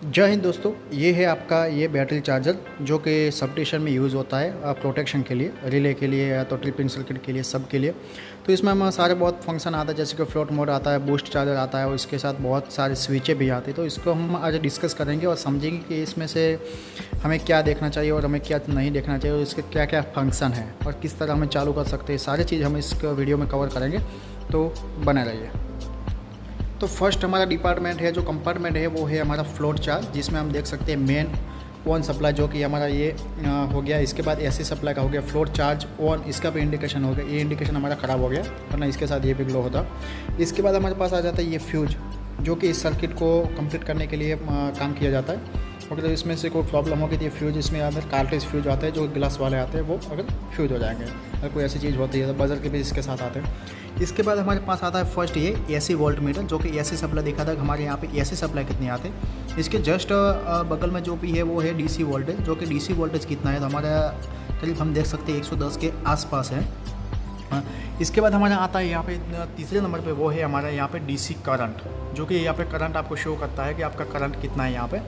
जय हिंद दोस्तों, ये है आपका ये बैटरी चार्जर जो कि सब स्टेशन में यूज़ होता है प्रोटेक्शन के लिए, रिले के लिए या तो ट्रिपिंग सर्किट के लिए, सब के लिए। तो इसमें हम सारे बहुत फंक्शन आता है, जैसे कि फ्लोट मोड आता है, बूस्ट चार्जर आता है और इसके साथ बहुत सारे स्विचें भी आती है। तो इसको हम आज डिस्कस करेंगे और समझेंगे कि इसमें से हमें क्या देखना चाहिए और हमें क्या नहीं देखना चाहिए और इसके क्या क्या फंक्शन है और किस तरह हमें चालू कर सकते हैं। सारी चीज़ हम इस वीडियो में कवर करेंगे, तो बने रहिए। तो फर्स्ट हमारा डिपार्टमेंट है, जो कंपार्टमेंट है वो है हमारा फ्लोट चार्ज, जिसमें हम देख सकते हैं मेन ऑन सप्लाई जो कि हमारा ये हो गया। इसके बाद एसी सप्लाई का हो गया, फ्लोट चार्ज ऑन, इसका भी इंडिकेशन हो गया। ये इंडिकेशन हमारा ख़राब हो गया वरना इसके साथ ये भी ग्लो होता। इसके बाद हमारे पास आ जाता है ये फ्यूज, जो कि इस सर्किट को कंप्लीट करने के लिए काम किया जाता है। अगर इसमें से कोई प्रॉब्लम होगी तो ये फ्यूज, इसमें अगर कार्टेज फ्यूज आते हैं जो ग्लास वाले आते हैं, वो अगर फ्यूज हो जाएंगे, अगर कोई ऐसी चीज़ होती है तो बजर के भी इसके साथ आते हैं। इसके बाद हमारे पास आता है फर्स्ट ये एसी वोल्ट मीटर, जो कि एसी सप्लाई दिखा था हमारे यहाँ पे एसी सप्लाई कितनी आते हैं। इसके जस्ट बगल में जो भी है वो है डीसी वोल्टेज, जो कि डीसी वोल्टेज कितना है तो हमारा करीब हम देख सकते हैं 110 के आसपास है। इसके बाद हमारा आता है यहाँ पे तीसरे नंबर पे, वो है हमारा यहाँ पे डीसी करंट, जो कि यहाँ पे करंट आपको शो करता है कि आपका करंट कितना है यहाँ पे।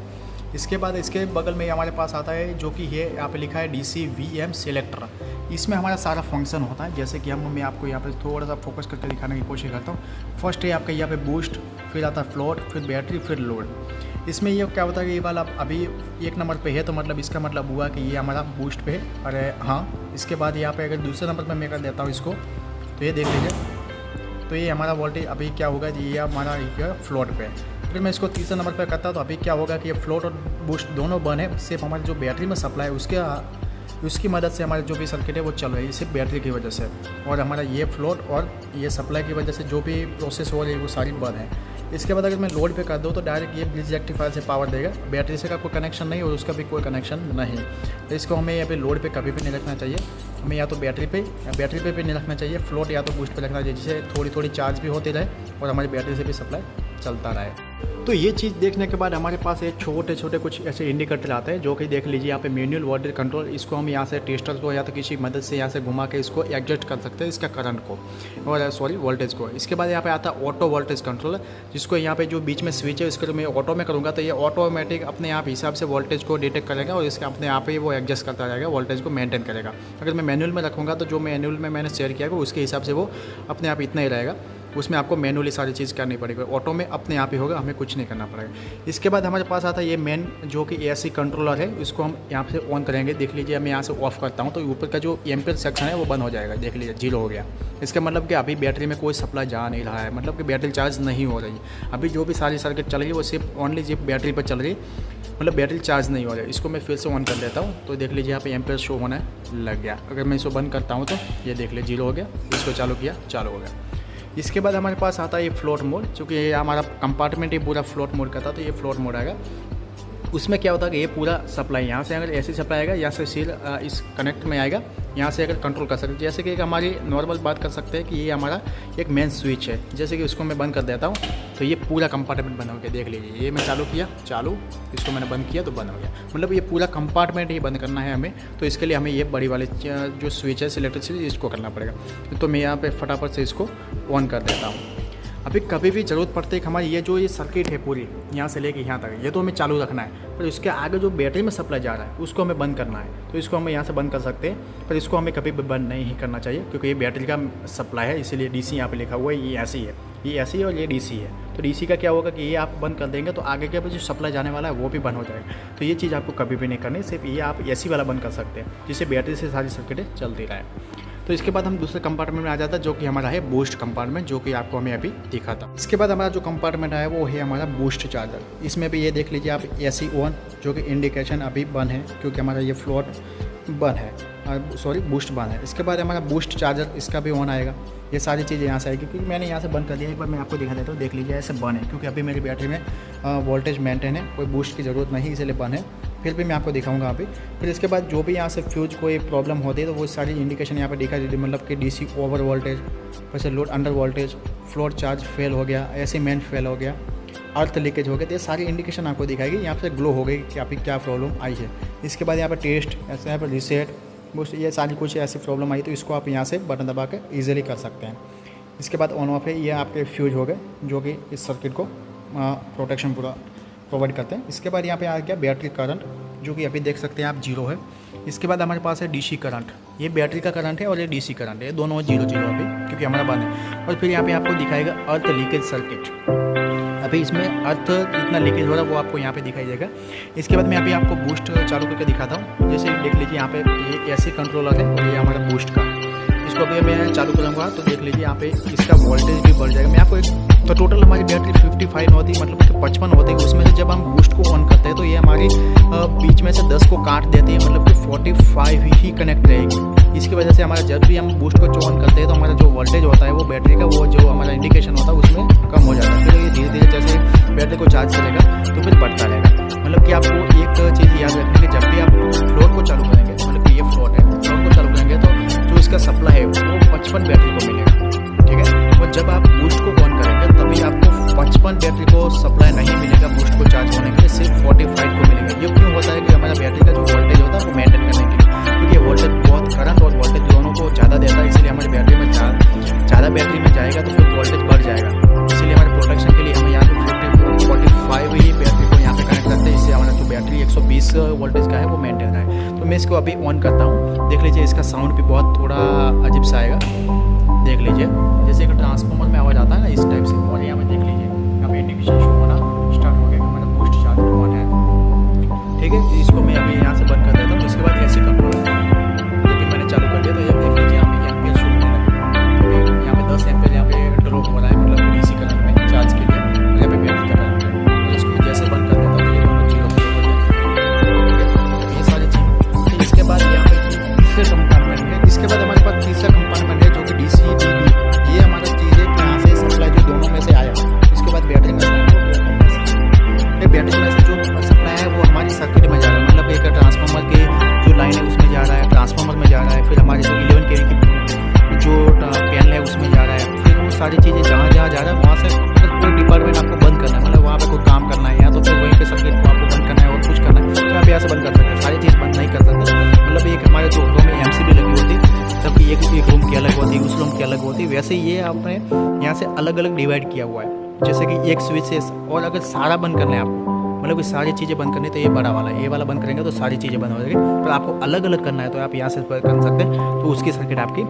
इसके बाद इसके बगल में हमारे पास आता है जो कि है यहाँ पे लिखा है डीसी वीएम सेलेक्टर। इसमें हमारा सारा फंक्शन होता है, जैसे कि मैं आपको यहाँ पे थोड़ा सा फोकस करके दिखाने की कोशिश करता हूँ। फर्स्ट है आपका यहाँ पे बूस्ट, फिर आता है फ्लोट, फिर बैटरी, फिर लोड। इसमें ये क्या होता है कि ये वाला अभी एक नंबर पे है, तो मतलब इसका मतलब हुआ कि ये हमारा बूस्ट पे है। अरे हाँ, इसके बाद यहाँ पे अगर दूसरे नंबर पर मैं कर देता हूँ इसको, तो ये देख लीजिए, तो ये हमारा वोल्टेज अभी क्या होगा जी, ये हमारा फ्लोट पे है। फिर मैं इसको तीसरे नंबर पर करता हूँ, तो अभी क्या होगा कि ये फ्लोट और बूस्ट दोनों बन है, सिर्फ हमारी जो बैटरी में सप्लाई है उसकी मदद से हमारे जो भी सर्किट है वो चल रही है, सिर्फ बैटरी की वजह से। और हमारा ये फ्लोट और ये सप्लाई की वजह से जो भी प्रोसेस हो रही है वो सारी बंद है। इसके बाद अगर मैं लोड पे कर दूँ तो डायरेक्ट ये ब्रिज रेक्टिफायर से पावर देगा, बैटरी से का कोई कनेक्शन नहीं और उसका भी कोई कनेक्शन नहीं। तो इसको हमें यहाँ पे लोड पे कभी भी नहीं रखना चाहिए, हमें या तो बैटरी पे भी नहीं रखना चाहिए, फ्लोट या तो बूस्ट पे रखना चाहिए, जिससे थोड़ी थोड़ी चार्ज भी होती रहे और हमारी बैटरी से भी सप्लाई चलता रहे। तो ये चीज़ देखने के बाद हमारे पास ये छोटे छोटे कुछ ऐसे इंडिकेटर आते हैं, जो कि देख लीजिए यहाँ पे मैनुअल वोल्टेज कंट्रोल। इसको हम यहाँ से टेस्टर को या तो किसी मदद से यहाँ से घुमा के इसको एडजस्ट कर सकते हैं, इसका करंट को और वोल्टेज को। इसके बाद यहाँ पे आता है ऑटो वोल्टेज कंट्रोल, जिसको यहाँ पे जो बीच में स्विच है इसको मैं ऑटो में करूँगा तो ये ऑटोमेटिक अपने आप हिसाब से वोल्टेज को डिटेक्ट करेगा और इसके अपने आप ही वो एडजस्ट करता रहेगा, वोल्टेज को मेंटेन करेगा। अगर मैं मैनुअल में रखूँगा तो जो मैनुअल में मैंने शेयर किया है उसके हिसाब से वो अपने आप इतना ही रहेगा, उसमें आपको मैनुअली सारी चीज़ करनी पड़ेगी। ऑटो में अपने आप ही होगा, हमें कुछ नहीं करना पड़ेगा। इसके बाद हमारे पास आता है ये मेन जो कि एसी कंट्रोलर है, इसको हम यहाँ से ऑन करेंगे। देख लीजिए मैं यहाँ से ऑफ करता हूँ तो ऊपर का जो एम्पियर सेक्शन है वो बंद हो जाएगा, देख लीजिए 0 हो गया। इसका मतलब कि अभी बैटरी में कोई सप्लाई जा नहीं रहा है, मतलब कि बैटरी चार्ज नहीं हो रही। अभी जो भी सारी सर्किट चल रही है वो सिर्फ ओनली सिर्फ बैटरी पर चल रही, मतलब बैटरी चार्ज नहीं हो रही। इसको मैं फिर से ऑन कर देता हूँ तो देख लीजिए यहाँ पे एम्पियर शो होने लग गया। अगर मैं इसको बंद करता हूँ तो ये देख लीजिए 0 हो गया, इसको चालू किया, चालू हो गया। इसके बाद हमारे पास आता है ये फ्लोट मोड, चूँकि ये हमारा कंपार्टमेंट ही पूरा फ्लोट मोड का था, तो ये फ्लोट मोड आएगा। उसमें क्या होता है कि ये पूरा सप्लाई यहाँ से अगर ऐसी सप्लाई आएगा, यहाँ से सील इस कनेक्ट में आएगा, यहाँ से अगर कंट्रोल कर सकते हैं। जैसे कि एक हमारी नॉर्मल बात कर सकते हैं कि ये हमारा एक मेन स्विच है, जैसे कि उसको मैं बंद कर देता हूँ तो ये पूरा कंपार्टमेंट बंद हो गया। देख लीजिए ये मैं चालू किया, चालू, इसको मैंने बंद किया तो बंद हो गया। मतलब ये पूरा कंपार्टमेंट ही बंद करना है हमें, तो इसके लिए हमें ये बड़ी वाली जो स्विच है सिलेक्टेड स्विच, इसको करना पड़ेगा। तो मैं यहाँ पर फटाफट से इसको ऑन कर देता हूँ। अभी कभी भी ज़रूरत पड़ती है कि हमारी ये जो ये सर्किट है पूरी यहाँ से लेके यहाँ तक, ये तो हमें चालू रखना है, पर इसके आगे जो बैटरी में सप्लाई जा रहा है उसको हमें बंद करना है। तो इसको हमें यहाँ से बंद कर सकते हैं, पर इसको हमें कभी भी बंद नहीं करना चाहिए, क्योंकि ये बैटरी का सप्लाई है, इसीलिए डीसी यहाँ पे लिखा हुआ है। ये ऐसी है, ये ऐसी है और ये डीसी है। तो डीसी का क्या होगा कि ये आप बंद कर देंगे तो आगे के जो सप्लाई जाने वाला है वो भी बंद हो जाएगा। तो ये चीज़ आपको कभी भी नहीं करनी, सिर्फ ये आप एसी वाला बंद कर सकते हैं, जिससे बैटरी से सारी सर्किटें चलती रहे। तो इसके बाद हम दूसरे कंपार्टमेंट में आ जाता है, जो कि हमारा है बूस्ट कंपार्टमेंट, जो कि आपको हमें अभी दिखा था। इसके बाद हमारा जो कंपार्टमेंट है वो है हमारा बूस्ट चार्जर। इसमें भी ये देख लीजिए आप एसी ऑन, जो कि इंडिकेशन अभी बंद है क्योंकि हमारा ये फ्लोट बंद है, सॉरी बूस्ट बंद है। इसके बाद हमारा बूस्ट चार्जर, इसका भी ऑन आएगा। ये सारी चीज़ें यहाँ से आएगी, क्योंकि मैंने यहाँ से बंद कर दिया। एक बार मैं आपको दिखा देता हूँ, देख लीजिए ऐसे बंद है, क्योंकि अभी मेरी बैटरी में वोल्टेज मेंटेन है, कोई बूस्ट की ज़रूरत नहीं, इसलिए बंद है। फिर भी मैं आपको दिखाऊंगा अभी। फिर इसके बाद जो भी यहाँ से फ्यूज कोई प्रॉब्लम होती है तो वो सारी इंडिकेशन यहाँ पे दिखा देती है, मतलब कि डीसी ओवर वोल्टेज, वैसे load under voltage, float charge fail हो गया, ऐसे मेन फेल हो गया, अर्थ लीकेज हो गया। तो ये सारी इंडिकेशन आपको दिखाएगी, यहाँ पे ग्लो हो गई कि आपकी क्या प्रॉब्लम आई है। इसके बाद यहाँ पर टेस्ट, ऐसे यहाँ पर रिसेट, बस ये सारी कुछ ऐसी प्रॉब्लम आई, तो इसको आप यहाँ से बटन दबा के ईजिली कर सकते हैं। इसके बाद ऑन ऑफ है, ये आपके फ्यूज हो गए, जो कि इस सर्किट को प्रोटेक्शन पूरा प्रोवाइड करते हैं। इसके बाद यहाँ पे आ गया बैटरी करंट, जो कि अभी देख सकते हैं आप 0 है। इसके बाद हमारे पास है डीसी करंट, ये बैटरी का करंट है और ये डीसी करंट है, ये दोनों 0 0 अभी क्योंकि हमारा बंद है। और फिर यहाँ पे आपको दिखाएगा अर्थ लीकेज सर्किट, अभी इसमें अर्थ इतना लीकेज हो रहा है वो आपको यहाँ पे दिखाई देगा। इसके बाद मैं अभी आपको बूस्ट चालू करके दिखाता हूँ। जैसे देख लीजिए यहाँ पे ये ऐसे कंट्रोलर है और ये हमारा बूस्ट का, इसको अभी मैं चालू करूँगा तो देख लीजिए यहाँ पे इसका वोल्टेज भी बढ़ जाएगा। मैं आपको एक तो टोटल हमारी बैटरी 55 होती है, मतलब कि 55 होती है। उसमें से जब हम बूस्ट को ऑन करते हैं तो ये हमारी बीच में से 10 को काट देती है, मतलब कि 45 ही कनेक्ट रहेगी। इसकी वजह से हमारा जब भी हम बूस्ट को ऑन करते हैं तो हमारा जो वोल्टेज होता है वो बैटरी का, वो जो हमारा इंडिकेशन होता है उसमें कम हो जाता है। फिर ये धीरे धीरे जैसे बैटरी को चार्ज करेगा तो फिर बढ़ता रहेगा। मतलब कि आपको एक चीज़ याद रखनी है कि जब भी आप फ्लोर को चालू करेंगे, मतलब कि ये फ्लोर है, फ्लोर को चालू करेंगे तो जो इसका सप्लाई है वो 55 बैटरी को मिलेगा, ठीक है। और जब आप बूस्ट को ऑन करेंगे तभी आपको 55 बैटरी को सप्लाई नहीं मिलेगा, बूस्ट को चार्ज होने के लिए सिर्फ 45 को मिलेगा। ये क्यों होता है कि हमारा बैटरी का जो वोल्टेज होता है वो मेंटेन करने के लिए, क्योंकि वोल्टेज बहुत करंट और वोल्टेज दोनों को ज़्यादा देता है, इसलिए हमारी बैटरी में ज़्यादा बैटरी में जाएगा तो फिर वोल्टेज बढ़ जाएगा। इसलिए हमारे प्रोटेक्शन के लिए हम यहाँ पे 45 ही बैटरी को यहाँ पे कनेक्ट करते हैं, इससे हमारा जो बैटरी 120 वोल्टेज का है वो मेंटेन रहे। तो मैं इसको अभी ऑन करता हूँ, देख लीजिए इसका साउंड भी बहुत थोड़ा अजीब सा आएगा, देख लीजिए जैसे एक ट्रांसफार्मर में आवाज़ आता है ना इस टाइप से। और यहाँ पे देख लीजिए यहाँ पे इंडिकेशन शो होना स्टार्ट हो गया, हमारा बूस्ट चार्ज ऑन है, ठीक है। इसको मैं अभी यहाँ से बंद कर देता हूँ। इसके बाद ऐसे कंट्रोल ये भी मैंने चालू कर दिया, तो ये देख लीजिए यहाँ पे एम्पियर शो होने लगा। यहाँ पे 10 एम्पियर यहाँ पे ड्रॉप हो रहा है, मतलब डीसी करंट में चार्ज के लिए। यहाँ पे बैटरी का करंट है, तो इसको जैसे बंद कर देता हूँ तो ये दोनों 0 हो जाए, ये सारी चीज़। तो इसके बाद यहाँ पे तीसरे कंपार्टमेंट है, इसके बाद हमारे पास तीसरा कंपार्टमेंट है जो कि डीसी डीबी। ये हमारा चीज़ है कि यहाँ से सप्लाई जो दोनों में से आया, इसके बाद बैटरी में से फिर बैटरी में से जो सप्लाई है वो हमारी सर्किट में जा रहा है, मतलब एक ट्रांसफार्मर की जो लाइन है उसमें जा रहा है, ट्रांसफार्मर में जा रहा है, फिर हमारी जो 11 kV की जो पैनल है उसमें जा रहा है। फिर वो सारी चीज़ें जहाँ जहाँ जा रहा है वहाँ से कोई डिपार्टमेंट आपको बंद करना है, मतलब वहाँ पे कोई काम करना है या तो फिर वहीं के सर्किट को आपको बंद करना है और कुछ करना है तो आप यहाँ से बंद कर सकते हैं। सारी चीज़ बंद नहीं कर सकते, मतलब एक हमारे जो रूम में MCB लगी होती है, सबकी एक रूम की अलग होती है, उस रूम की अलग होती है, वैसे ये आपने यहाँ से अलग अलग डिवाइड किया हुआ है। जैसे कि एक स्विच है, और अगर सारा बंद करना है आपको, मतलब कि सारी चीज़ें बंद करनी है तो ये बड़ा वाला है, ये वाला बंद करेंगे तो सारी चीज़ें बंद हो जाएगी। तो आपको अलग अलग करना है तो आप यहाँ से कर सकते हैं, तो उसकी सर्किट आपकी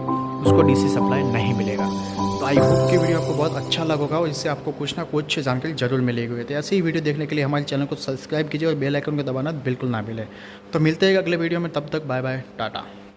उसको डीसी सप्लाई नहीं मिलेगा। तो आई होप कि वीडियो आपको बहुत अच्छा लगा और इससे आपको कुछ ना कुछ जानकारी जरूर मिलेगी। तो ऐसे ही वीडियो देखने के लिए हमारे चैनल को सब्सक्राइब कीजिए और बेल आइकन को दबाना बिल्कुल ना भूलें। तो मिलते हैं अगले वीडियो में, तब तक बाय बाय, टाटा।